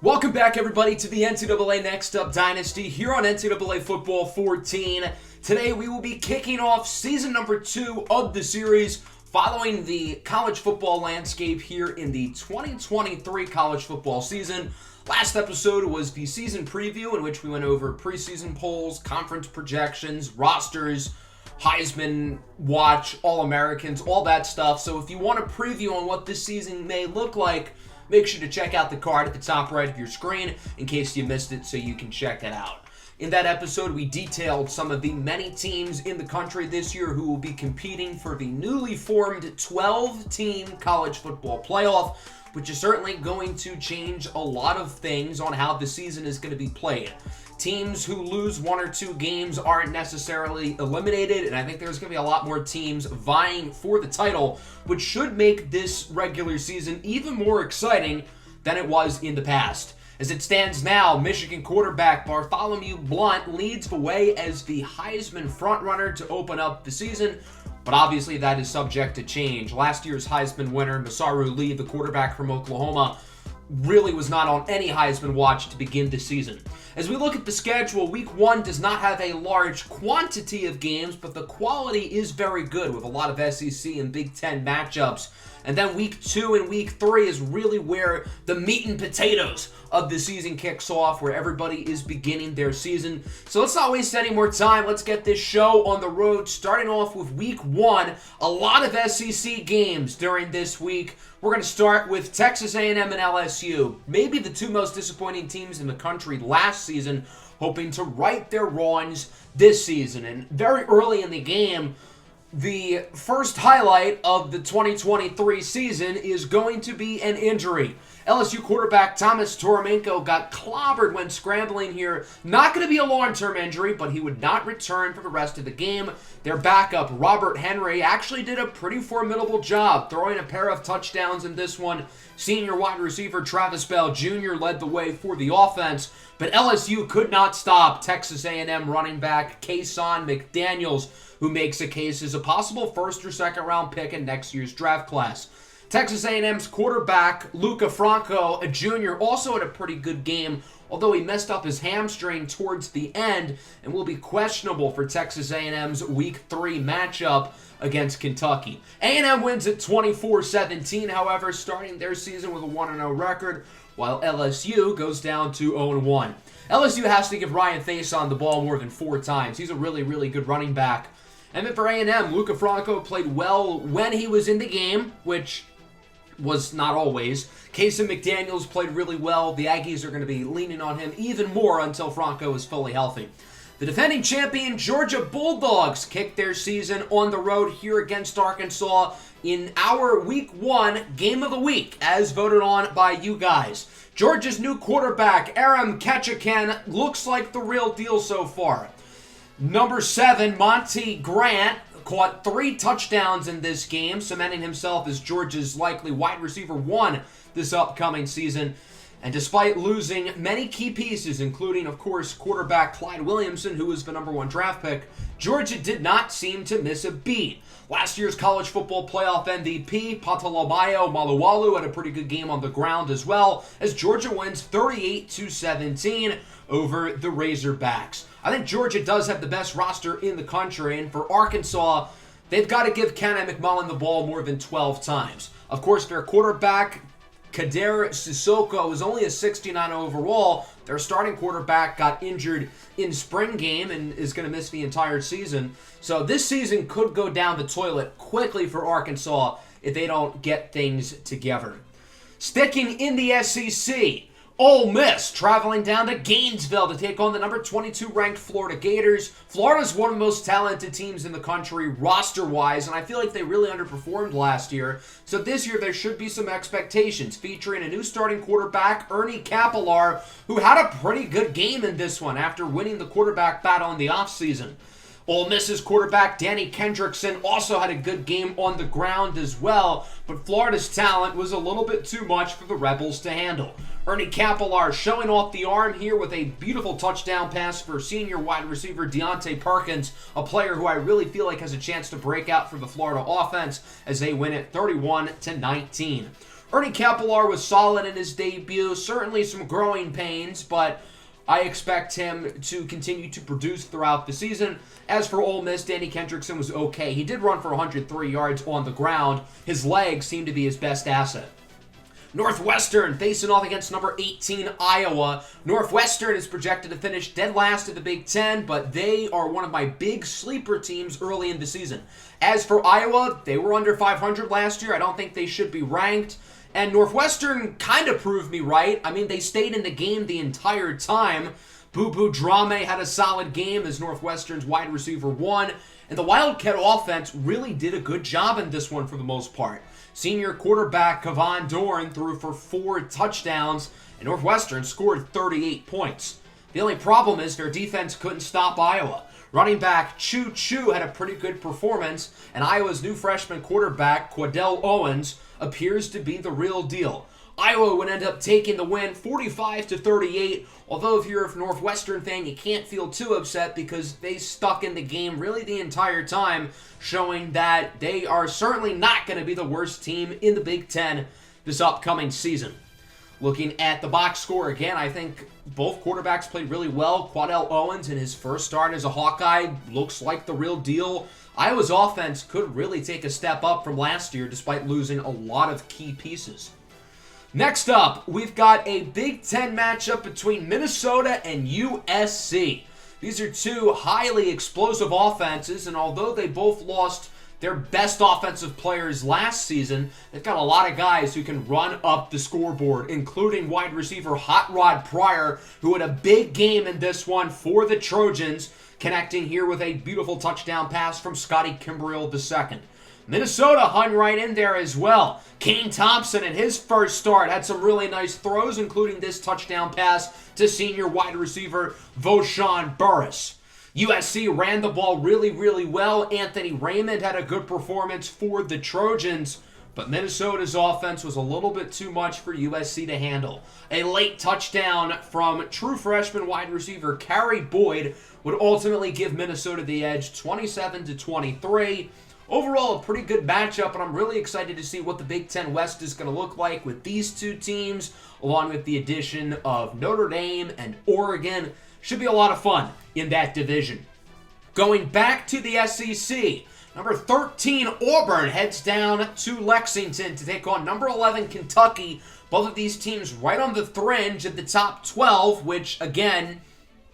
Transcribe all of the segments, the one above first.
Welcome back, everybody, to the NCAA Next Up Dynasty here on NCAA Football 14. Today, we will be kicking off season number 2 of the series following the college football landscape here in the 2023 college football season. Last episode was the season preview in which we went over preseason polls, conference projections, rosters, Heisman watch, All-Americans, all that stuff. So if you want a preview on what this season may look like, make sure to check out the card at the top right of your screen in case you missed it so you can check it out. In that episode, we detailed some of the many teams in the country this year who will be competing for the newly formed 12-team college football playoff, which is certainly going to change a lot of things on how the season is going to be played. Teams who lose one or two games aren't necessarily eliminated, and I think there's going to be a lot more teams vying for the title, which should make this regular season even more exciting than it was in the past. As it stands now, Michigan quarterback Bartholomew Blount leads the way as the Heisman frontrunner to open up the season, but obviously that is subject to change. Last year's Heisman winner, Masaru Lee, the quarterback from Oklahoma, really was not on any Heisman watch to begin the season. As we look at the schedule, Week 1 does not have a large quantity of games, but the quality is very good with a lot of SEC and Big Ten matchups. And then Week 2 and Week 3 is really where the meat and potatoes of the season kicks off, where everybody is beginning their season. So let's not waste any more time. Let's get this show on the road. Starting off with Week 1, a lot of SEC games during this week. We're going to start with Texas A&M and LSU, maybe the two most disappointing teams in the country last season, hoping to right their wrongs this season. And very early in the game, the first highlight of the 2023 season is going to be an injury. LSU quarterback Thomas Toromenko got clobbered when scrambling here. Not going to be a long-term injury, but he would not return for the rest of the game. Their backup, Robert Henry, actually did a pretty formidable job throwing a pair of touchdowns in this one. Senior wide receiver Travis Bell Jr. led the way for the offense, but LSU could not stop Texas A&M running back Kason McDaniels, who makes a case as a possible first or second round pick in next year's draft class. Texas A&M's quarterback, Luca Franco, a junior, also had a pretty good game, although he messed up his hamstring towards the end and will be questionable for Texas A&M's Week 3 matchup against Kentucky. A&M wins at 24-17, however, starting their season with a 1-0 record, while LSU goes down to 0-1. LSU has to give Ryan Faison the ball more than 4 times. He's a really, really good running back. And then for A&M, Luca Franco played well when he was in the game, which was not always. Kason McDaniels played really well. The Aggies are going to be leaning on him even more until Franco is fully healthy. The defending champion Georgia Bulldogs kicked their season on the road here against Arkansas in our Week 1 Game of the Week, as voted on by you guys. Georgia's new quarterback, Aram Ketchikan, looks like the real deal so far. Number 7, Monty Grant, caught 3 touchdowns in this game, cementing himself as Georgia's likely wide receiver 1 this upcoming season. And despite losing many key pieces, including, of course, quarterback Clyde Williamson, who was the number 1 draft pick, Georgia did not seem to miss a beat. Last year's college football playoff MVP, Patalomayo Malualu, had a pretty good game on the ground as well, as Georgia wins 38-17 over the Razorbacks. I think Georgia does have the best roster in the country, and for Arkansas, they've got to give Kenny McMullen the ball more than 12 times. Of course, their quarterback, Kader Sissoko, is only a 69 overall. Their starting quarterback got injured in spring game and is going to miss the entire season. So this season could go down the toilet quickly for Arkansas if they don't get things together. Sticking in the SEC, Ole Miss traveling down to Gainesville to take on the number 22 ranked Florida Gators. Florida's one of the most talented teams in the country roster-wise, and I feel like they really underperformed last year. So this year there should be some expectations, featuring a new starting quarterback, Ernie Capellar, who had a pretty good game in this one after winning the quarterback battle in the offseason. Ole Miss's quarterback, Danny Kendrickson, also had a good game on the ground as well, but Florida's talent was a little bit too much for the Rebels to handle. Ernie Capellar showing off the arm here with a beautiful touchdown pass for senior wide receiver Deontay Perkins, a player who I really feel like has a chance to break out for the Florida offense as they win it 31-19. Ernie Capellar was solid in his debut. Certainly some growing pains, but I expect him to continue to produce throughout the season. As for Ole Miss, Danny Kendrickson was okay. He did run for 103 yards on the ground. His legs seem to be his best asset. Northwestern facing off against number 18 Iowa. Northwestern is projected to finish dead last in the Big Ten, but they are one of my big sleeper teams early in the season. As for Iowa, they were under 500 last year. I don't think they should be ranked. And Northwestern kind of proved me right. I mean, they stayed in the game the entire time. Boo Boo Drame had a solid game as Northwestern's wide receiver won. And the Wildcat offense really did a good job in this one for the most part. Senior quarterback Kevon Dorn threw for 4 touchdowns, and Northwestern scored 38 points. The only problem is their defense couldn't stop Iowa. Running back Choo Choo had a pretty good performance, and Iowa's new freshman quarterback, Quadell Owens, appears to be the real deal. Iowa would end up taking the win 45-38, although if you're a Northwestern fan, you can't feel too upset because they stuck in the game really the entire time, showing that they are certainly not going to be the worst team in the Big Ten this upcoming season. Looking at the box score again, I think both quarterbacks played really well. Quadell Owens in his first start as a Hawkeye looks like the real deal. Iowa's offense could really take a step up from last year despite losing a lot of key pieces. Next up, we've got a Big Ten matchup between Minnesota and USC. These are two highly explosive offenses, and although they both lost their best offensive players last season, they've got a lot of guys who can run up the scoreboard, including wide receiver Hot Rod Pryor, who had a big game in this one for the Trojans, connecting here with a beautiful touchdown pass from Scotty Kimbrell II. Minnesota hung right in there as well. Kane Thompson in his first start had some really nice throws, including this touchdown pass to senior wide receiver Voshan Burris. USC ran the ball really, really well. Anthony Raymond had a good performance for the Trojans, but Minnesota's offense was a little bit too much for USC to handle. A late touchdown from true freshman wide receiver Kerry Boyd would ultimately give Minnesota the edge 27-23. Overall, a pretty good matchup, and I'm really excited to see what the Big Ten West is going to look like with these two teams, along with the addition of Notre Dame and Oregon. Should be a lot of fun in that division. Going back to the SEC, number 13 Auburn heads down to Lexington to take on number 11 Kentucky. Both of these teams right on the fringe of the top 12, which, again,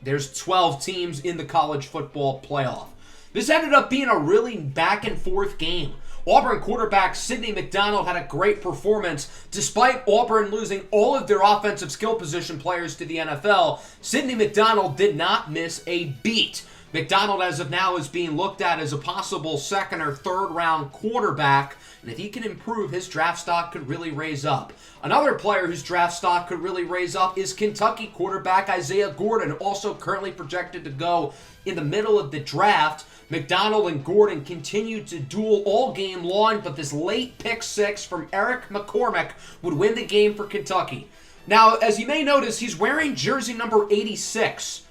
there's 12 teams in the college football playoff. This ended up being a really back-and-forth game. Auburn quarterback Sidney McDonald had a great performance. Despite Auburn losing all of their offensive skill position players to the NFL, Sidney McDonald did not miss a beat. McDonald, as of now, is being looked at as a possible second or third round quarterback, and if he can improve, his draft stock could really raise up. Another player whose draft stock could really raise up is Kentucky quarterback Isaiah Gordon, also currently projected to go in the middle of the draft. McDonald and Gordon continued to duel all game long, but this late pick six from Eric McCormick would win the game for Kentucky. Now, as you may notice, he's wearing jersey number 86.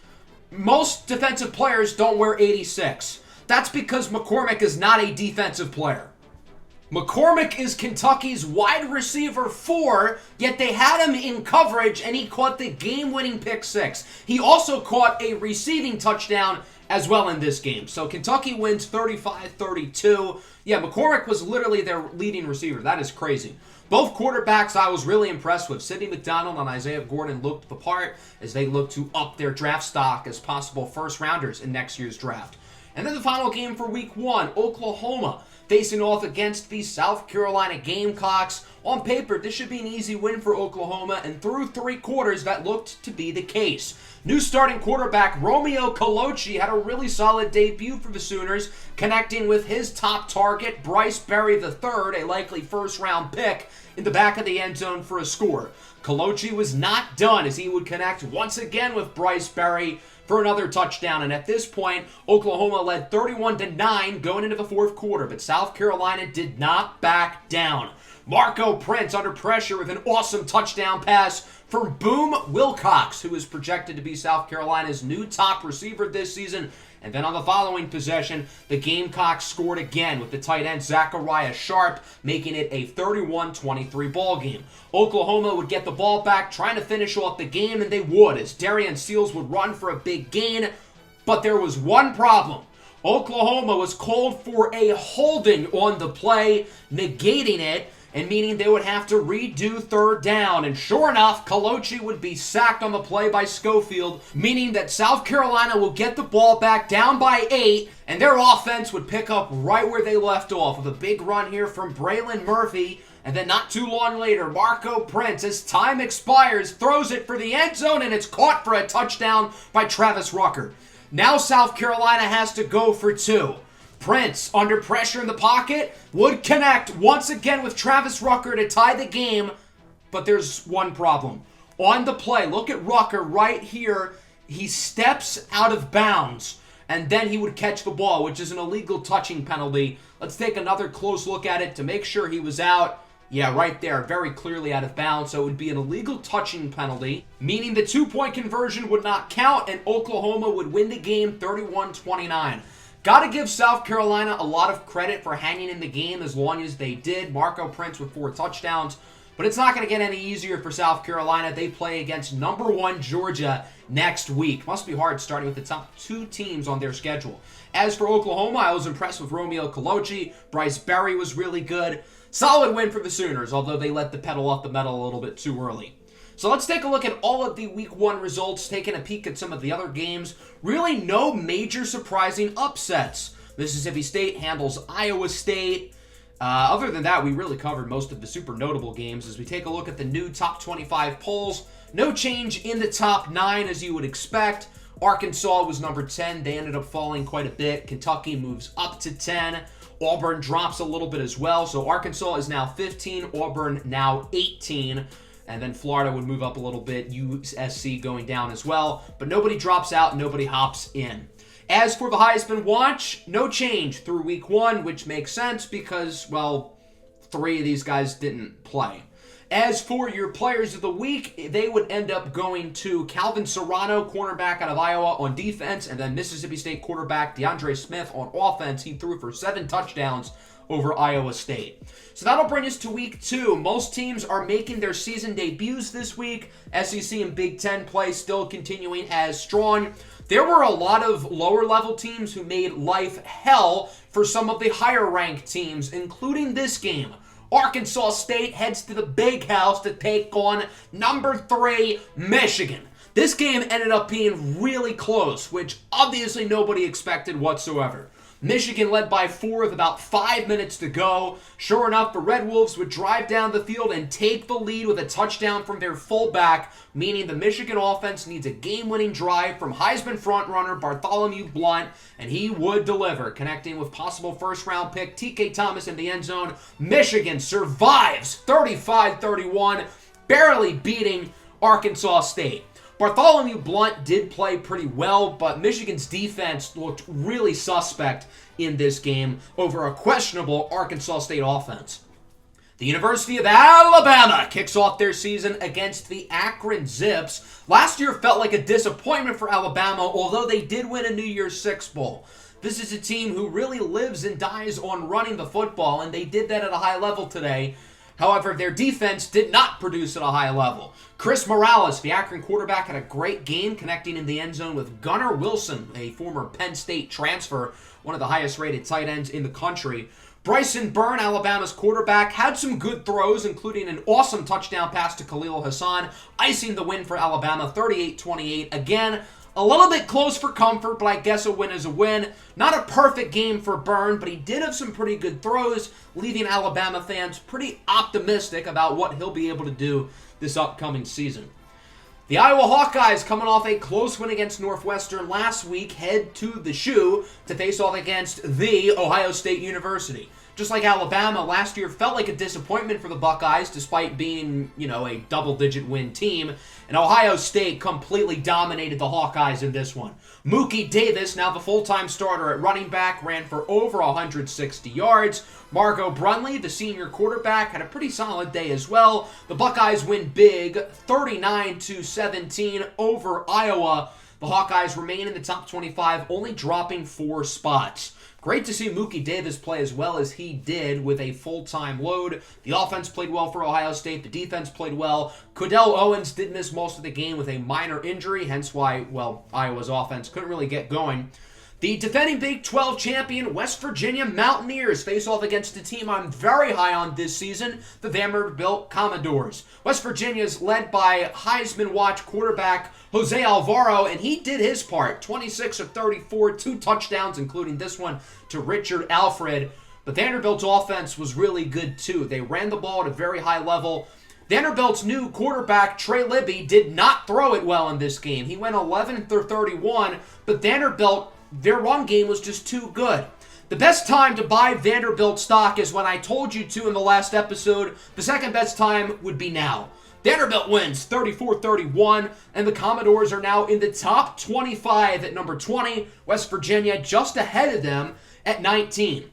Most defensive players don't wear 86. That's because McCormick is not a defensive player. McCormick is Kentucky's wide receiver 4, yet they had him in coverage and he caught the game-winning pick six. He also caught a receiving touchdown as well in this game. So Kentucky wins 35-32. Yeah, McCormick was literally their leading receiver. That is crazy. Both quarterbacks I was really impressed with. Sidney McDonald and Isaiah Gordon looked the part as they look to up their draft stock as possible first-rounders in next year's draft. And then the final game for Week 1, Oklahoma facing off against the South Carolina Gamecocks. On paper, this should be an easy win for Oklahoma, and through 3 quarters, that looked to be the case. New starting quarterback Romeo Coloci had a really solid debut for the Sooners, connecting with his top target, Bryce Berry III, a likely first-round pick, in the back of the end zone for a score. Coloci was not done as he would connect once again with Bryce Berry for another touchdown, and at this point, Oklahoma led 31-9 going into the fourth quarter, but South Carolina did not back down. Marco Prince under pressure with an awesome touchdown pass from Boom Wilcox, who is projected to be South Carolina's new top receiver this season. And then on the following possession, the Gamecocks scored again with the tight end Zachariah Sharp, making it a 31-23 ball game. Oklahoma would get the ball back, trying to finish off the game, and they would, as Darian Seals would run for a big gain. But there was one problem. Oklahoma was called for a holding on the play, negating it, and meaning they would have to redo third down. And sure enough, Kalochi would be sacked on the play by Schofield, meaning that South Carolina will get the ball back down by 8, and their offense would pick up right where they left off with a big run here from Braylon Murphy. And then not too long later, Marco Prince, as time expires, throws it for the end zone, and it's caught for a touchdown by Travis Rucker. Now South Carolina has to go for 2. Prince, under pressure in the pocket, would connect once again with Travis Rucker to tie the game, but there's one problem. On the play, look at Rucker right here. He steps out of bounds, and then he would catch the ball, which is an illegal touching penalty. Let's take another close look at it to make sure he was out. Yeah, right there, very clearly out of bounds, so it would be an illegal touching penalty, meaning the 2-point conversion would not count, and Oklahoma would win the game 31-29. Got to give South Carolina a lot of credit for hanging in the game as long as they did. Marco Prince with 4 touchdowns. But it's not going to get any easier for South Carolina. They play against number 1 Georgia next week. Must be hard starting with the top 2 teams on their schedule. As for Oklahoma, I was impressed with Romeo Kalochi. Bryce Berry was really good. Solid win for the Sooners, although they let the pedal off the metal a little bit too early. So let's take a look at all of the Week 1 results, taking a peek at some of the other games. Really no major surprising upsets. Mississippi State handles Iowa State. Other than that, we really covered most of the super notable games. As we take a look at the new top 25 polls, no change in the top 9 as you would expect. Arkansas was number 10. They ended up falling quite a bit. Kentucky moves up to 10. Auburn drops a little bit as well. So Arkansas is now 15. Auburn now 18. And then Florida would move up a little bit, USC going down as well. But nobody drops out, nobody hops in. As for the Heisman watch, no change through Week 1, which makes sense because, well, 3 of these guys didn't play. As for your players of the week, they would end up going to Calvin Serrano, cornerback out of Iowa, on defense, and then Mississippi State quarterback DeAndre Smith on offense. He threw for 7 touchdowns over Iowa State. So that'll bring us to Week 2. Most teams are making their season debuts this week. SEC and Big Ten play still continuing as strong. There were a lot of lower-level teams who made life hell for some of the higher-ranked teams, including this game. Arkansas State heads to the Big House to take on number 3 Michigan. This game ended up being really close, which obviously nobody expected whatsoever. Michigan led by 4 with about 5 minutes to go. Sure enough, the Red Wolves would drive down the field and take the lead with a touchdown from their fullback, meaning the Michigan offense needs a game-winning drive from Heisman frontrunner Bartholomew Blount, and he would deliver, connecting with possible first-round pick TK Thomas in the end zone. Michigan survives 35-31, barely beating Arkansas State. Bartholomew Blount did play pretty well, but Michigan's defense looked really suspect in this game over a questionable Arkansas State offense. The University of Alabama kicks off their season against the Akron Zips. Last year felt like a disappointment for Alabama, although they did win a New Year's Six Bowl. This is a team who really lives and dies on running the football, and they did that at a high level today. However, their defense did not produce at a high level. Chris Morales, the Akron quarterback, had a great game connecting in the end zone with Gunnar Wilson, a former Penn State transfer, one of the highest-rated tight ends in the country. Bryson Byrne, Alabama's quarterback, had some good throws, including an awesome touchdown pass to Khalil Hassan, icing the win for Alabama, 38-28. Again, a little bit close for comfort, but I guess a win is a win. Not a perfect game for Byrne, but he did have some pretty good throws, leaving Alabama fans pretty optimistic about what he'll be able to do this upcoming season. The Iowa Hawkeyes, coming off a close win against Northwestern last week, head to the Shoe to face off against the Ohio State University. Just like Alabama, last year felt like a disappointment for the Buckeyes despite being, a double-digit win team. And Ohio State completely dominated the Hawkeyes in this one. Mookie Davis, now the full-time starter at running back, ran for over 160 yards. Marco Brunley, the senior quarterback, had a pretty solid day as well. The Buckeyes win big, 39-17 over Iowa. The Hawkeyes remain in the top 25, only dropping 4 spots. Great to see Mookie Davis play as well as he did with a full-time load. The offense played well for Ohio State. The defense played well. Cordell Owens did miss most of the game with a minor injury, hence why, Iowa's offense couldn't really get going. The defending Big 12 champion West Virginia Mountaineers face off against a team I'm very high on this season, the Vanderbilt Commodores. West Virginia is led by Heisman Watch quarterback Jose Alvaro, and he did his part. 26 of 34, 2 touchdowns, including this one to Richard Alfred. But Vanderbilt's offense was really good too. They ran the ball at a very high level. Vanderbilt's new quarterback, Trey Libby, did not throw it well in this game. He went 11 for 31, but Vanderbilt, their run game was just too good. The best time to buy Vanderbilt stock is when I told you to in the last episode. The second best time would be now. Vanderbilt wins 34-31, and the Commodores are now in the top 25 at number 20. West Virginia just ahead of them at 19.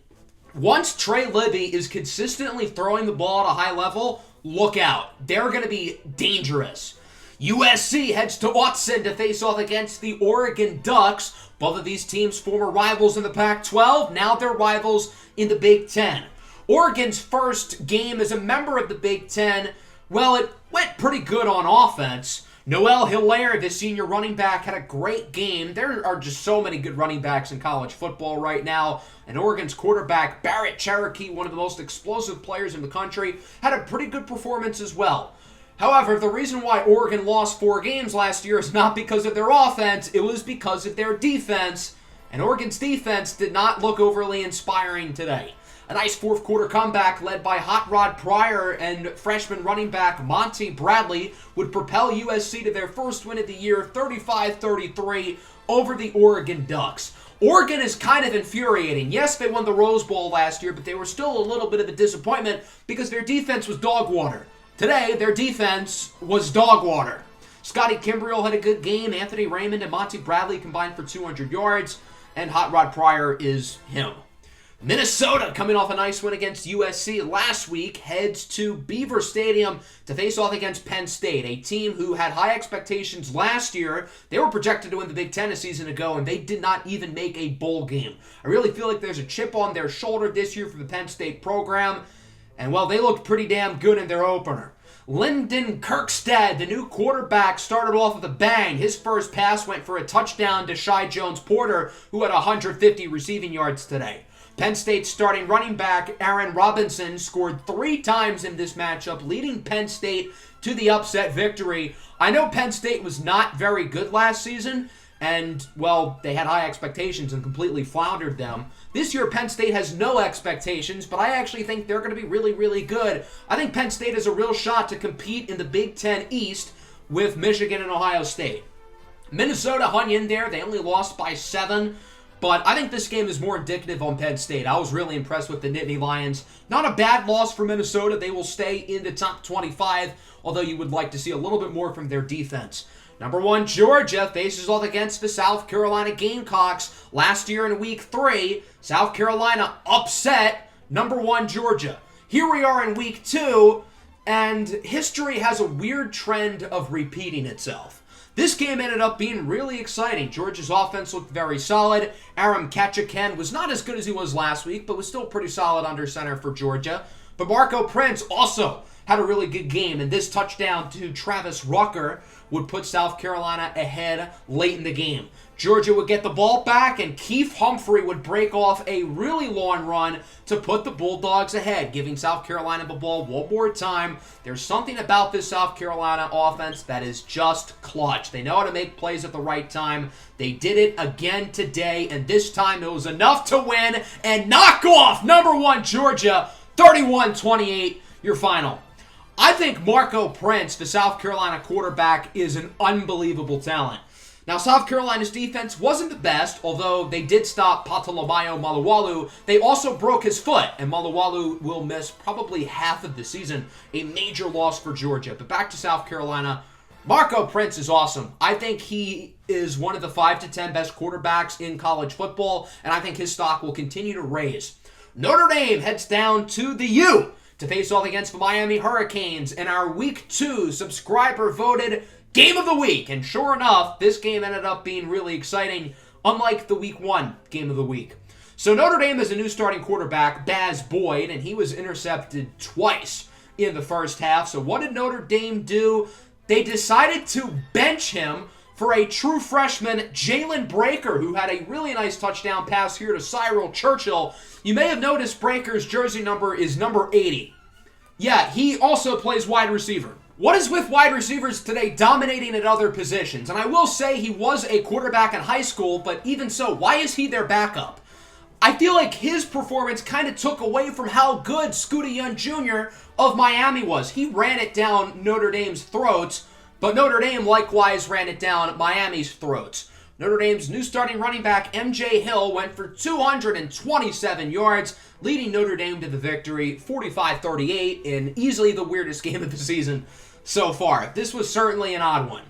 Once Trey Libby is consistently throwing the ball at a high level, look out. They're going to be dangerous. USC heads to Autzen to face off against the Oregon Ducks. Both of these teams former rivals in the Pac-12. Now they're rivals in the Big Ten. Oregon's first game as a member of the Big Ten, well, it went pretty good on offense. Noel Hilaire, the senior running back, had a great game. There are just so many good running backs in college football right now. And Oregon's quarterback, Barrett Cherokee, one of the most explosive players in the country, had a pretty good performance as well. However, the reason why Oregon lost 4 games last year is not because of their offense, it was because of their defense. And Oregon's defense did not look overly inspiring today. A nice fourth quarter comeback led by Hot Rod Pryor and freshman running back Monty Bradley would propel USC to their first win of the year, 35-33 over the Oregon Ducks. Oregon is kind of infuriating. Yes, they won the Rose Bowl last year, but they were still a little bit of a disappointment because their defense was dog water. Today, their defense was dog water. Scotty Kimbrell had a good game. Anthony Raymond and Monty Bradley combined for 200 yards, and Hot Rod Pryor is him. Minnesota, coming off a nice win against USC last week, heads to Beaver Stadium to face off against Penn State, a team who had high expectations last year. They were projected to win the Big Ten a season ago, and they did not even make a bowl game. I really feel like there's a chip on their shoulder this year for the Penn State program, and, well, they looked pretty damn good in their opener. Lyndon Kirkstead, the new quarterback, started off with a bang. His first pass went for a touchdown to Shai Jones-Porter, who had 150 receiving yards today. Penn State's starting running back, Aaron Robinson, scored 3 times in this matchup, leading Penn State to the upset victory. I know Penn State was not very good last season, and, well, they had high expectations and completely floundered them. This year, Penn State has no expectations, but I actually think they're going to be really, really good. I think Penn State has a real shot to compete in the Big Ten East with Michigan and Ohio State. Minnesota hung in there. They only lost by 7. But I think this game is more indicative on Penn State. I was really impressed with the Nittany Lions. Not a bad loss for Minnesota. They will stay in the top 25, although you would like to see a little bit more from their defense. Number 1, Georgia faces off against the South Carolina Gamecocks. Last year in Week 3, South Carolina upset number 1 Georgia. Here we are in Week 2, and history has a weird trend of repeating itself. This game ended up being really exciting. Georgia's offense looked very solid. Aram Ketchikan was not as good as he was last week, but was still pretty solid under center for Georgia. But Marco Prince also had a really good game, and this touchdown to Travis Rucker would put South Carolina ahead late in the game. Georgia would get the ball back, and Keith Humphrey would break off a really long run to put the Bulldogs ahead, giving South Carolina the ball one more time. There's something about this South Carolina offense that is just clutch. They know how to make plays at the right time. They did it again today, and this time it was enough to win and knock off number 1 Georgia, 31-28, your final. I think Marco Prince, the South Carolina quarterback, is an unbelievable talent. Now, South Carolina's defense wasn't the best, although they did stop Patalomayo Malawalu. They also broke his foot, and Malawalu will miss probably half of the season, a major loss for Georgia. But back to South Carolina, Marco Prince is awesome. I think he is one of the 5 to 10 best quarterbacks in college football, and I think his stock will continue to raise. Notre Dame heads down to the U to face off against the Miami Hurricanes in our Week 2 subscriber-voted Game of the Week. And sure enough, this game ended up being really exciting, unlike the Week 1 Game of the Week. So Notre Dame has a new starting quarterback, Baz Boyd, and he was intercepted twice in the first half. So what did Notre Dame do? They decided to bench him for a true freshman, Jalen Breaker, who had a really nice touchdown pass here to Cyril Churchill. You may have noticed Breaker's jersey number is number 80. Yeah, he also plays wide receiver. What is with wide receivers today dominating at other positions? And I will say he was a quarterback in high school, but even so, why is he their backup? I feel like his performance kind of took away from how good Scooter Young Jr. of Miami was. He ran it down Notre Dame's throats, but Notre Dame likewise ran it down Miami's throats. Notre Dame's new starting running back, MJ Hill, went for 227 yards, leading Notre Dame to the victory, 45-38, in easily the weirdest game of the season so far. This was certainly an odd one.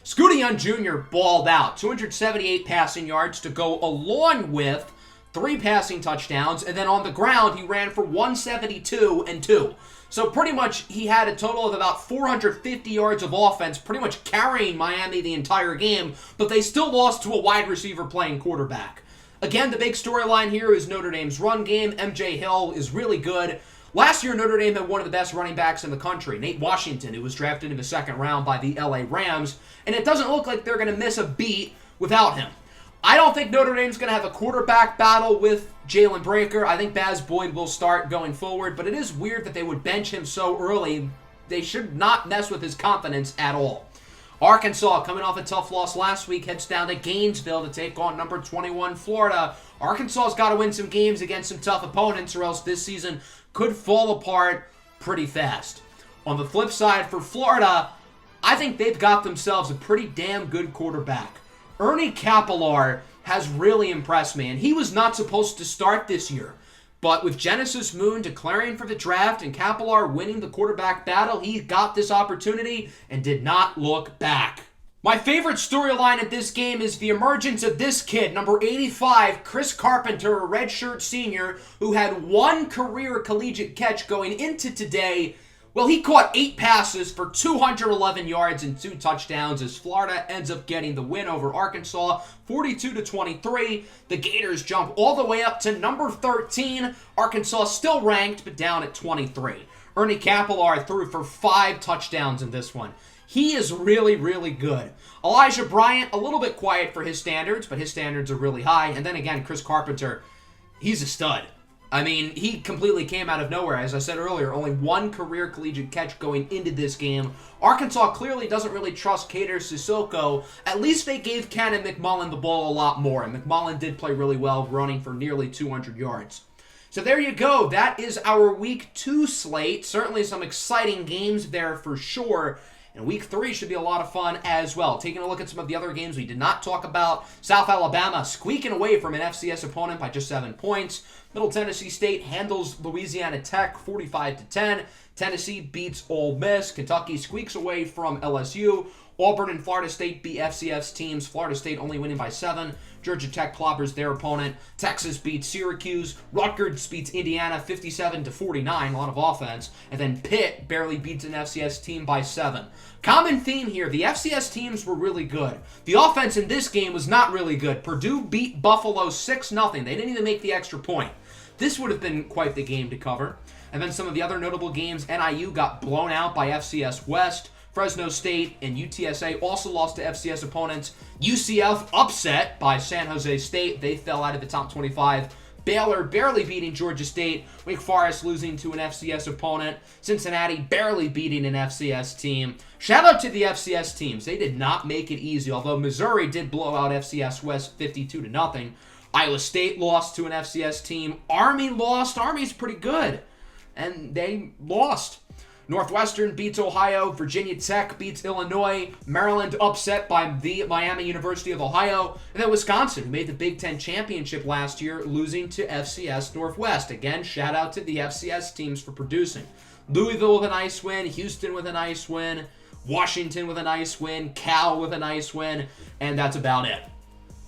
Scooter Young Jr. balled out, 278 passing yards to go along with 3 passing touchdowns, and then on the ground, he ran for 172 and 2. So pretty much he had a total of about 450 yards of offense, pretty much carrying Miami the entire game, but they still lost to a wide receiver playing quarterback. Again, the big storyline here is Notre Dame's run game. MJ Hill is really good. Last year, Notre Dame had one of the best running backs in the country, Nate Washington, who was drafted in the second round by the LA Rams, and it doesn't look like they're going to miss a beat without him. I don't think Notre Dame's going to have a quarterback battle with Jalen Breaker. I think Baz Boyd will start going forward, but it is weird that they would bench him so early. They should not mess with his confidence at all. Arkansas, coming off a tough loss last week, heads down to Gainesville to take on number 21 Florida. Arkansas's got to win some games against some tough opponents, or else this season could fall apart pretty fast. On the flip side, for Florida, I think they've got themselves a pretty damn good quarterback. Ernie Capellar has really impressed me, and he was not supposed to start this year. But with Genesis Moon declaring for the draft and Capellar winning the quarterback battle, he got this opportunity and did not look back. My favorite storyline at this game is the emergence of this kid, number 85, Chris Carpenter, a redshirt senior, who had 1 career collegiate catch going into today. Well, he caught 8 passes for 211 yards and 2 touchdowns as Florida ends up getting the win over Arkansas, 42-23. The Gators jump all the way up to number 13. Arkansas still ranked, but down at 23. Ernie Capellar threw for 5 touchdowns in this one. He is really, really good. Elijah Bryant, a little bit quiet for his standards, but his standards are really high. And then again, Chris Carpenter, he's a stud. I mean, he completely came out of nowhere. As I said earlier, only 1 career collegiate catch going into this game. Arkansas clearly doesn't really trust Kader Sissoko. At least they gave Cannon McMullen the ball a lot more, and McMullen did play really well, running for nearly 200 yards. So there you go. That is our Week 2 slate. Certainly some exciting games there for sure. And Week 3 should be a lot of fun as well. Taking a look at some of the other games we did not talk about. South Alabama squeaking away from an FCS opponent by just 7 points. Middle Tennessee State handles Louisiana Tech 45-10. Tennessee beats Ole Miss. Kentucky squeaks away from LSU. Auburn and Florida State beat FCS teams. Florida State only winning by 7. Georgia Tech clobbers their opponent. Texas beats Syracuse. Rutgers beats Indiana 57-49. A lot of offense. And then Pitt barely beats an FCS team by 7. Common theme here. The FCS teams were really good. The offense in this game was not really good. Purdue beat Buffalo 6-0. They didn't even make the extra point. This would have been quite the game to cover. And then some of the other notable games. NIU got blown out by FCS West. Fresno State and UTSA also lost to FCS opponents. UCF upset by San Jose State. They fell out of the top 25. Baylor barely beating Georgia State. Wake Forest losing to an FCS opponent. Cincinnati barely beating an FCS team. Shout out to the FCS teams. They did not make it easy, although Missouri did blow out FCS West 52-0. Iowa State lost to an FCS team. Army lost. Army's pretty good. And they lost. Northwestern beats Ohio. Virginia Tech beats Illinois. Maryland upset by the Miami University of Ohio. And then Wisconsin, who made the Big Ten championship last year, losing to FCS Northwest. Again, shout out to the FCS teams for producing. Louisville with a nice win. Houston with a nice win. Washington with a nice win. Cal with a nice win. And that's about it.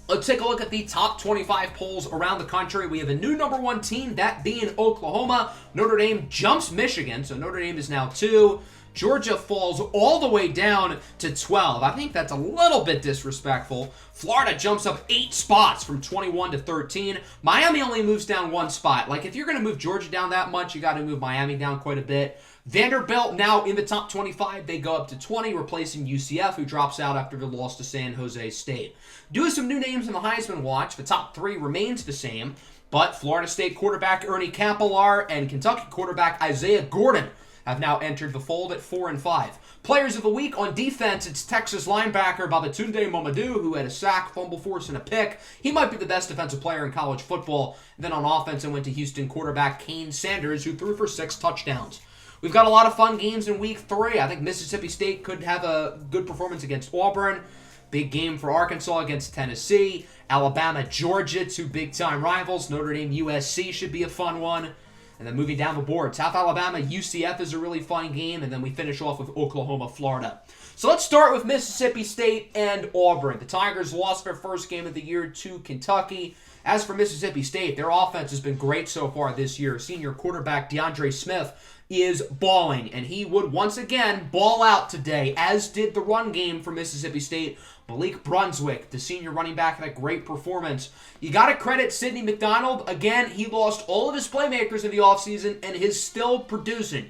Let's take a look at the top 25 polls around the country. We have a new number 1 team, that being Oklahoma. Notre Dame jumps Michigan, so Notre Dame is now 2. Georgia falls all the way down to 12. I think that's a little bit disrespectful. Florida jumps up 8 spots from 21 to 13. Miami only moves down 1 spot. Like, if you're going to move Georgia down that much, you got to move Miami down quite a bit. Vanderbilt now in the top 25. They go up to 20, replacing UCF, who drops out after the loss to San Jose State. Due to some new names in the Heisman watch, the top 3 remains the same, but Florida State quarterback Ernie Capelar and Kentucky quarterback Isaiah Gordon have now entered the fold at 4 and 5. Players of the week on defense, it's Texas linebacker Babatunde Momadou, who had a sack, fumble force, and a pick. He might be the best defensive player in college football. And then on offense, it went to Houston quarterback Kane Sanders, who threw for 6 touchdowns. We've got a lot of fun games in week 3. I think Mississippi State could have a good performance against Auburn. Big game for Arkansas against Tennessee. Alabama, Georgia, 2 big-time rivals. Notre Dame, USC should be a fun one. And then moving down the board, South Alabama, UCF is a really fun game. And then we finish off with Oklahoma, Florida. So let's start with Mississippi State and Auburn. The Tigers lost their first game of the year to Kentucky. As for Mississippi State, their offense has been great so far this year. Senior quarterback DeAndre Smith is balling, and he would once again ball out today, as did the run game for Mississippi State. Malik Brunswick, the senior running back, had a great performance. You got to credit Sidney McDonald. Again, he lost all of his playmakers in the offseason and is still producing.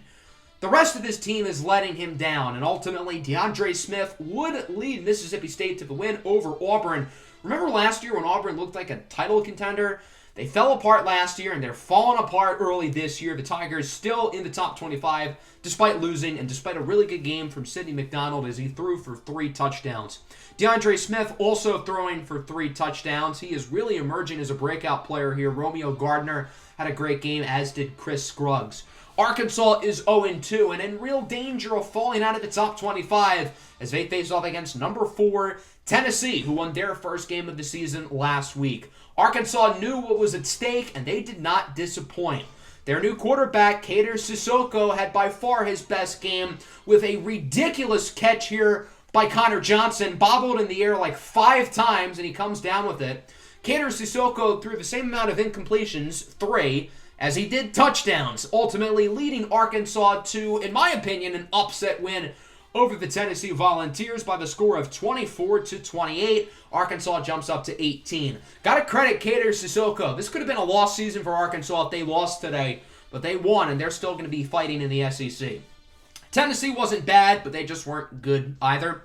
The rest of this team is letting him down, and ultimately DeAndre Smith would lead Mississippi State to the win over Auburn. Remember last year when Auburn looked like a title contender? They fell apart last year, and they're falling apart early this year. The Tigers still in the top 25, despite losing, and despite a really good game from Sidney McDonald as he threw for 3 touchdowns. DeAndre Smith also throwing for 3 touchdowns. He is really emerging as a breakout player here. Romeo Gardner had a great game, as did Chris Scruggs. Arkansas is 0-2 and in real danger of falling out of the top 25 as they face off against number 4 Tennessee, who won their first game of the season last week. Arkansas knew what was at stake, and they did not disappoint. Their new quarterback, Kader Sissoko, had by far his best game with a ridiculous catch here by Connor Johnson, bobbled in the air like 5 times, and he comes down with it. Kader Sissoko threw the same amount of incompletions, 3, as he did touchdowns, ultimately leading Arkansas to, in my opinion, an upset win over the Tennessee Volunteers by the score of 24-28. Arkansas jumps up to 18. Got to credit Kader Sissoko. This could have been a lost season for Arkansas if they lost today, but they won, and they're still going to be fighting in the SEC. Tennessee wasn't bad, but they just weren't good either.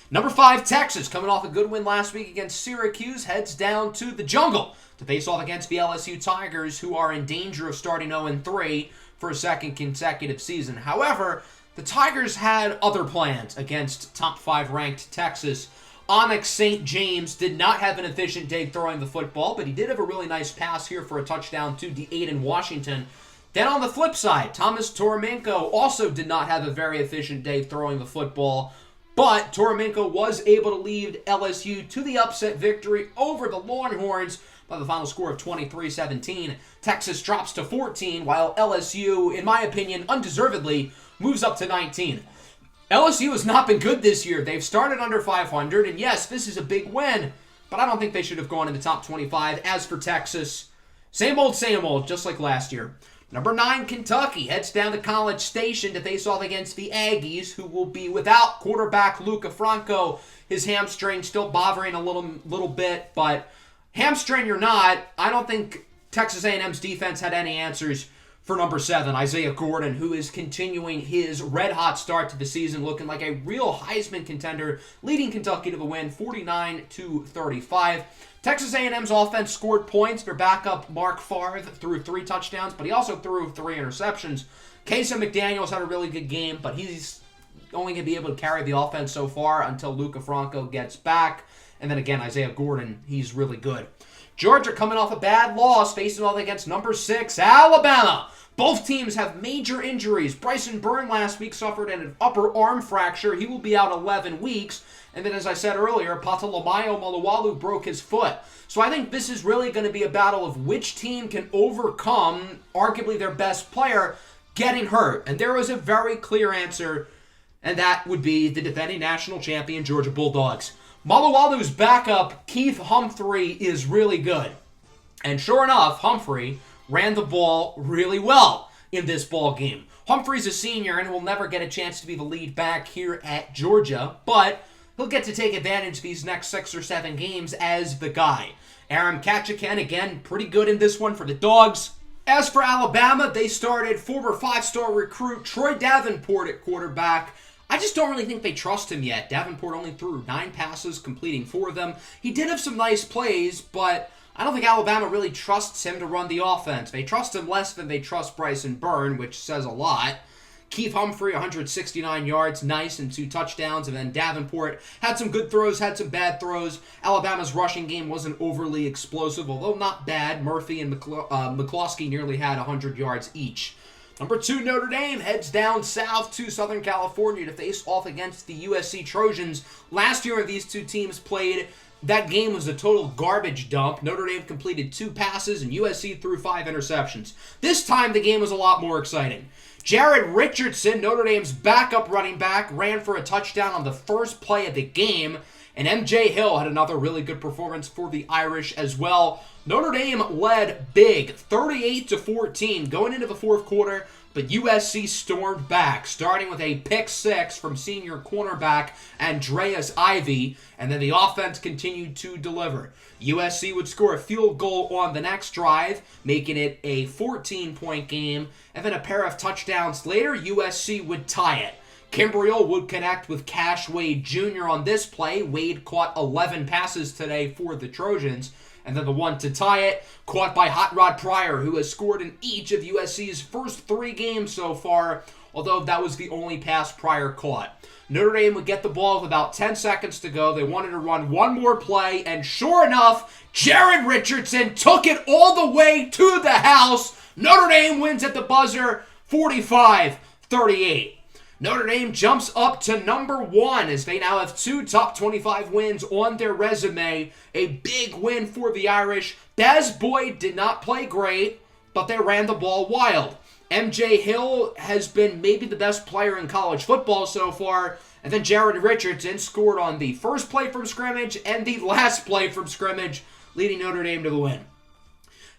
Number 5, Texas, coming off a good win last week against Syracuse, heads down to the jungle to face off against the LSU Tigers, who are in danger of starting 0-3 for a second consecutive season. However, the Tigers had other plans against top 5 ranked Texas. Onyx St. James did not have an efficient day throwing the football, but he did have a really nice pass here for a touchdown to Aiden Washington. Then on the flip side, Thomas Toromenko also did not have a very efficient day throwing the football, but Toromenko was able to lead LSU to the upset victory over the Longhorns by the final score of 23-17. Texas drops to 14, while LSU, in my opinion, undeservedly, moves up to 19. LSU has not been good this year. They've started under 500, and yes, this is a big win, but I don't think they should have gone in the top 25. As for Texas, same old, just like last year. Number 9, Kentucky heads down to College Station to face off against the Aggies, who will be without quarterback Luca Franco. His hamstring still bothering a little bit, but hamstring or not, I don't think Texas A&M's defense had any answers for number 7, Isaiah Gordon, who is continuing his red-hot start to the season, looking like a real Heisman contender, leading Kentucky to the win, 49-35. Texas A&M's offense scored points. Their backup, Mark Favre, threw 3 touchdowns, but he also threw 3 interceptions. Casey McDaniels had a really good game, but he's only going to be able to carry the offense so far until Luca Franco gets back. And then again, Isaiah Gordon, he's really good. Georgia coming off a bad loss, facing off against number 6, Alabama. Both teams have major injuries. Bryson Byrne last week suffered an upper arm fracture. He will be out 11 weeks. And then, as I said earlier, Patalomayo Malawalu broke his foot. So I think this is really going to be a battle of which team can overcome arguably their best player getting hurt. And there was a very clear answer, and that would be the defending national champion Georgia Bulldogs. Malawalu's backup, Keith Humphrey, is really good. And sure enough, Humphrey ran the ball really well in this ball game. Humphrey's a senior and will never get a chance to be the lead back here at Georgia, but he'll get to take advantage of these next 6 or 7 games as the guy. Aram Kachakan, again, pretty good in this one for the Dogs. As for Alabama, they started former 5-star recruit Troy Davenport at quarterback. I just don't really think they trust him yet. Davenport only threw 9 passes, completing 4 of them. He did have some nice plays, but I don't think Alabama really trusts him to run the offense. They trust him less than they trust Bryson Byrne, which says a lot. Keith Humphrey, 169 yards, nice, and 2 touchdowns. And then Davenport had some good throws, had some bad throws. Alabama's rushing game wasn't overly explosive, although not bad. Murphy and McCloskey nearly had 100 yards each. Number 2, Notre Dame heads down south to Southern California to face off against the USC Trojans. Last year, these two teams played. That game was a total garbage dump. Notre Dame completed 2 passes, and USC threw 5 interceptions. This time, the game was a lot more exciting. Jared Richardson, Notre Dame's backup running back, ran for a touchdown on the first play of the game, and MJ Hill had another really good performance for the Irish as well. Notre Dame led big, 38-14, going into the fourth quarter, but USC stormed back, starting with a pick 6 from senior cornerback Andreas Ivey, and then the offense continued to deliver. USC would score a field goal on the next drive, making it a 14-point game, and then a pair of touchdowns later, USC would tie it. Kimbriel would connect with Cash Wade Jr. on this play. Wade caught 11 passes today for the Trojans. And then the one to tie it, caught by Hot Rod Pryor, who has scored in each of USC's first 3 games so far, although that was the only pass Pryor caught. Notre Dame would get the ball with about 10 seconds to go. They wanted to run one more play, and sure enough, Jared Richardson took it all the way to the house. Notre Dame wins at the buzzer, 45-38. Notre Dame jumps up to number 1 as they now have 2 top 25 wins on their resume. A big win for the Irish. Des Boyd did not play great, but they ran the ball wild. MJ Hill has been maybe the best player in college football so far. And then Jared Richardson scored on the first play from scrimmage and the last play from scrimmage, leading Notre Dame to the win.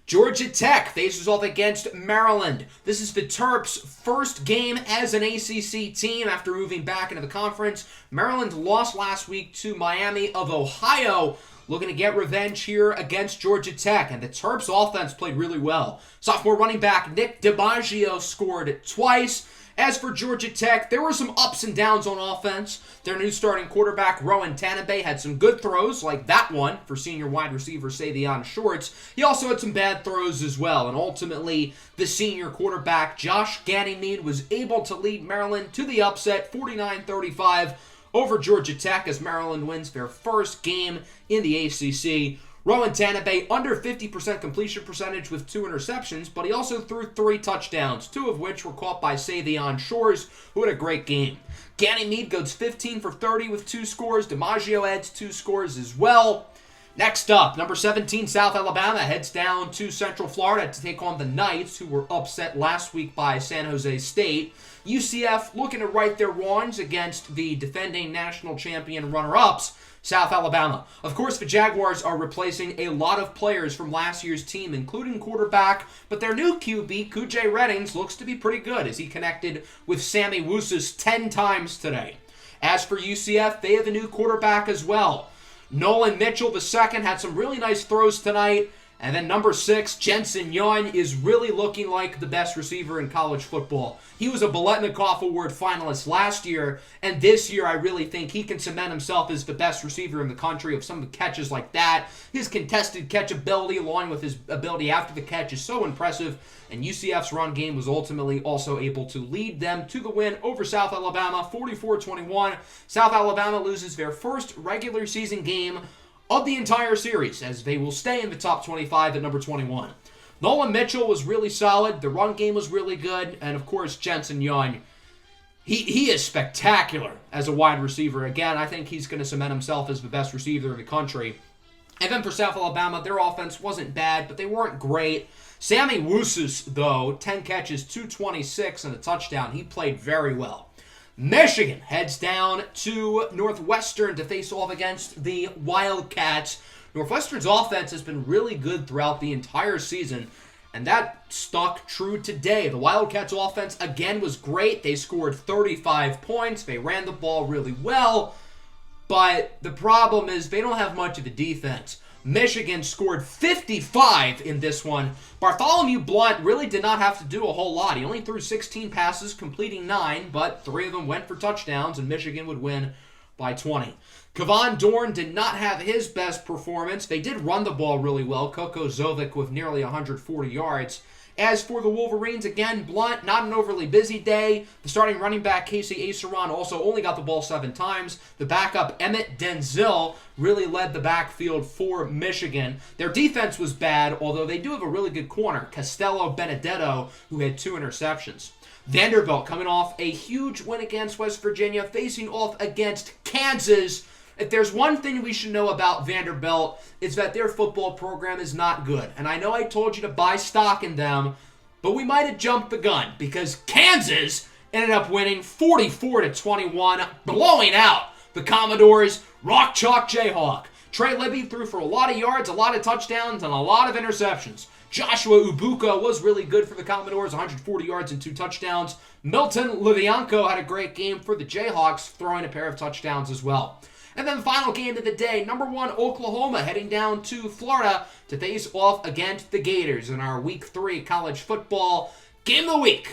Georgia Tech faces off against Maryland. This is the Terps' first game as an ACC team after moving back into the conference. Maryland lost last week to Miami of Ohio, looking to get revenge here against Georgia Tech. And the Terps' offense played really well. Sophomore running back Nick DiMaggio scored twice. As for Georgia Tech, there were some ups and downs on offense. Their new starting quarterback, Rowan Tanabe, had some good throws, like that one for senior wide receiver Savion Shorts. He also had some bad throws as well, and ultimately, the senior quarterback, Josh Ganymede, was able to lead Maryland to the upset, 49-35 over Georgia Tech, as Maryland wins their first game in the ACC. Rowan Tanabe, under 50% completion percentage with 2 interceptions, but he also threw 3 touchdowns, 2 of which were caught by Savion Shores, who had a great game. Ganymede goes 15 for 30 with 2 scores. DiMaggio adds 2 scores as well. Next up, number 17, South Alabama heads down to Central Florida to take on the Knights, who were upset last week by San Jose State. UCF looking to right their wrongs against the defending national champion runner-ups, South Alabama. Of course, the Jaguars are replacing a lot of players from last year's team, including quarterback, but their new QB, Kujay Reddings, looks to be pretty good as he connected with Sammy Wusis 10 times today. As for UCF, they have a new quarterback as well. Nolan Mitchell II had some really nice throws tonight. And then number 6, Jensen Young, is really looking like the best receiver in college football. He was a Biletnikoff Award finalist last year, and this year I really think he can cement himself as the best receiver in the country of some catches like that. His contested catch ability, along with his ability after the catch, is so impressive, and UCF's run game was ultimately also able to lead them to the win over South Alabama, 44-21. South Alabama loses their first regular season game of the entire series, as they will stay in the top 25 at number 21. Nolan Mitchell was really solid. The run game was really good. And, of course, Jensen Young, he is spectacular as a wide receiver. Again, I think he's going to cement himself as the best receiver in the country. And then for South Alabama, their offense wasn't bad, but they weren't great. Sammy Wusus, though, 10 catches, 226, and a touchdown. He played very well. Michigan heads down to Northwestern to face off against the Wildcats. Northwestern's offense has been really good throughout the entire season, and that stuck true today. The Wildcats' offense, again, was great. They scored 35 points. They ran the ball really well, but the problem is they don't have much of a defense. Michigan scored 55 in this one. Bartholomew Blount really did not have to do a whole lot. He only threw 16 passes, completing 9, but 3 of them went for touchdowns, and Michigan would win by 20. Kevon Dorn did not have his best performance. They did run the ball really well. Koko Zovic with nearly 140 yards. As for the Wolverines, again, Blount, not an overly busy day. The starting running back, Casey Aceron, also only got the ball 7 times. The backup, Emmett Denzel, really led the backfield for Michigan. Their defense was bad, although they do have a really good corner, Castello Benedetto, who had 2 interceptions. Vanderbilt coming off a huge win against West Virginia, facing off against Kansas. If there's one thing we should know about Vanderbilt, it's that their football program is not good. And I know I told you to buy stock in them, but we might have jumped the gun because Kansas ended up winning 44-21, blowing out the Commodores' Rock Chalk Jayhawk. Trey Libby threw for a lot of yards, a lot of touchdowns, and a lot of interceptions. Joshua Ubuka was really good for the Commodores, 140 yards and 2 touchdowns. Milton Livianco had a great game for the Jayhawks, throwing a pair of touchdowns as well. And then the final game of the day, number 1 Oklahoma heading down to Florida to face off against the Gators in our Week 3 college football Game of the Week.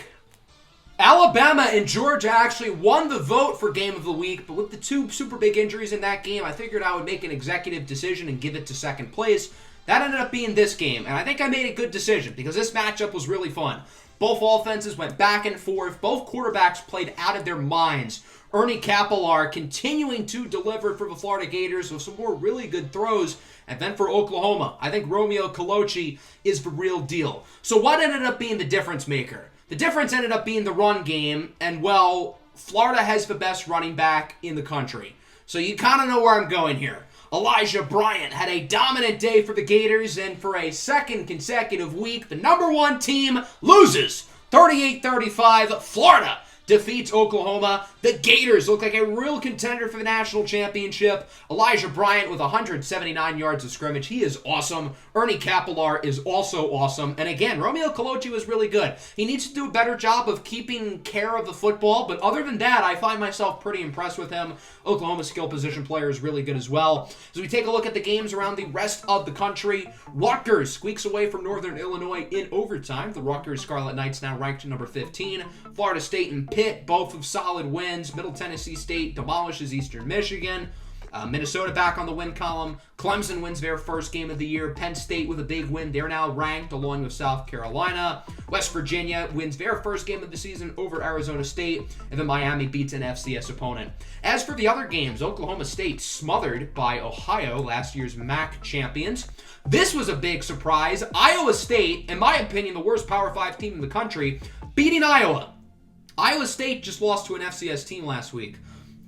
Alabama and Georgia actually won the vote for Game of the Week, but with the 2 super big injuries in that game, I figured I would make an executive decision and give it to second place. That ended up being this game, and I think I made a good decision because this matchup was really fun. Both offenses went back and forth. Both quarterbacks played out of their minds. Ernie Capellar continuing to deliver for the Florida Gators with some more really good throws. And then for Oklahoma, I think Romeo Colucci is the real deal. So what ended up being the difference maker? The difference ended up being the run game, and well, Florida has the best running back in the country. So you kind of know where I'm going here. Elijah Bryant had a dominant day for the Gators, and for a second consecutive week, the number 1 team loses 38-35. Florida defeats Oklahoma. The Gators look like a real contender for the national championship. Elijah Bryant with 179 yards of scrimmage. He is awesome. Ernie Capellar is also awesome. And again, Romeo Colucci was really good. He needs to do a better job of keeping care of the football, but other than that, I find myself pretty impressed with him. Oklahoma's skill position player is really good as well. As we take a look at the games around the rest of the country, Rutgers squeaks away from Northern Illinois in overtime. The Rutgers Scarlet Knights now ranked number 15. Florida State and Pitt, both with solid wins. Middle Tennessee State demolishes Eastern Michigan. Minnesota back on the win column. Clemson wins their first game of the year. Penn State with a big win. They're now ranked along with South Carolina. West Virginia wins their first game of the season over Arizona State. And then Miami beats an FCS opponent. As for the other games, Oklahoma State smothered by Ohio, last year's MAC champions. This was a big surprise. Iowa State, in my opinion, the worst Power 5 team in the country, beating Iowa. Iowa State just lost to an FCS team last week.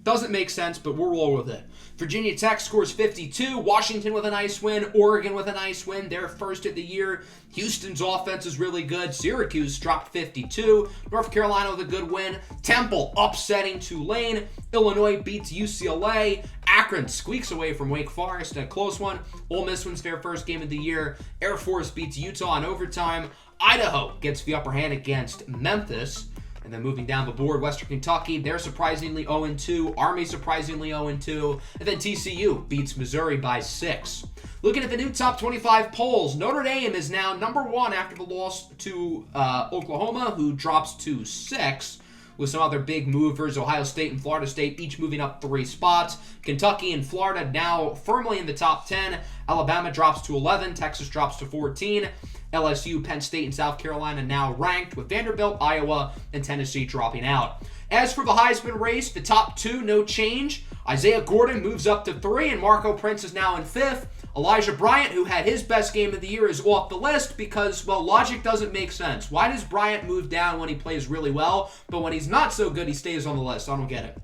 Doesn't make sense, but we'll roll with it. Virginia Tech scores 52. Washington with a nice win. Oregon with a nice win. Their first of the year. Houston's offense is really good. Syracuse dropped 52. North Carolina with a good win. Temple upsetting Tulane. Illinois beats UCLA. Akron squeaks away from Wake Forest in a close one. Ole Miss wins their first game of the year. Air Force beats Utah in overtime. Idaho gets the upper hand against Memphis. And then moving down the board, Western Kentucky, they're surprisingly 0-2. Army surprisingly 0-2. And then TCU beats Missouri by 6. Looking at the new top 25 polls, Notre Dame is now number 1 after the loss to Oklahoma, who drops to 6. With some other big movers, Ohio State and Florida State each moving up 3 spots. Kentucky and Florida now firmly in the top 10. Alabama drops to 11. Texas drops to 14. LSU, Penn State, and South Carolina now ranked, with Vanderbilt, Iowa, and Tennessee dropping out. As for the Heisman race, the top 2, no change. Isaiah Gordon moves up to 3, and Marco Prince is now in 5th. Elijah Bryant, who had his best game of the year, is off the list because, well, logic doesn't make sense. Why does Bryant move down when he plays really well, but when he's not so good, he stays on the list? I don't get it.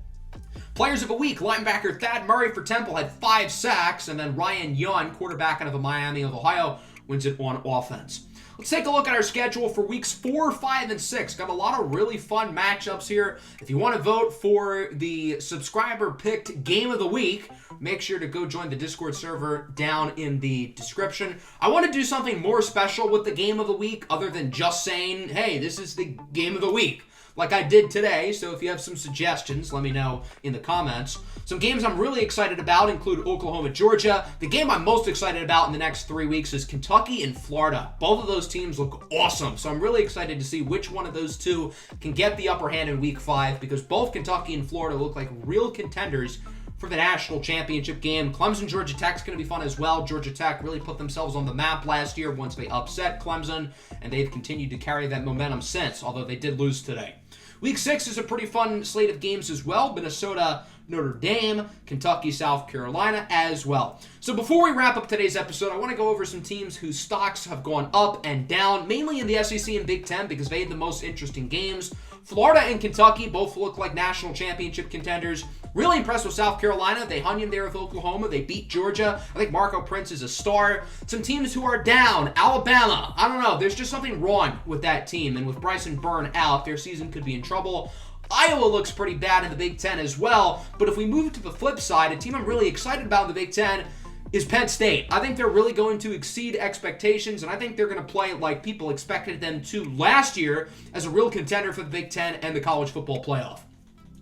Players of the week, linebacker Thad Murray for Temple had 5 sacks, and then Ryan Young, quarterback out of the Miami of Ohio, wins it on offense. Let's take a look at our schedule for weeks 4, 5, and 6. Got a lot of really fun matchups here. If you want to vote for the subscriber-picked game of the week, make sure to go join the Discord server down in the description. I want to do something more special with the game of the week other than just saying, hey, this is the game of the week, like I did today. So if you have some suggestions, let me know in the comments. Some games I'm really excited about include Oklahoma, Georgia. The game I'm most excited about in the next 3 weeks is Kentucky and Florida. Both of those teams look awesome, so I'm really excited to see which one of those two can get the upper hand in week 5, because both Kentucky and Florida look like real contenders for the national championship game. Clemson, Georgia Tech's going to be fun as well. Georgia Tech really put themselves on the map last year once they upset Clemson, and they've continued to carry that momentum since, although they did lose today. Week 6 is a pretty fun slate of games as well. Minnesota, Notre Dame, Kentucky, South Carolina as well. So before we wrap up today's episode, I want to go over some teams whose stocks have gone up and down, mainly in the SEC and Big Ten, because they had the most interesting games. Florida and Kentucky both look like national championship contenders. Really impressed with South Carolina. They hung in there with Oklahoma. They beat Georgia. I think Marco Prince is a star. Some teams who are down. Alabama. I don't know. There's just something wrong with that team. And with Bryson Byrne out, their season could be in trouble. Iowa looks pretty bad in the Big Ten as well. But if we move to the flip side, a team I'm really excited about in the Big Ten is Penn State. I think they're really going to exceed expectations, and I think they're going to play like people expected them to last year as a real contender for the Big Ten and the college football playoff.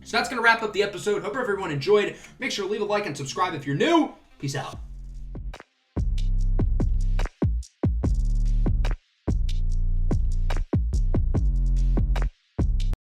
So that's going to wrap up the episode. Hope everyone enjoyed. Make sure to leave a like and subscribe if you're new. Peace out.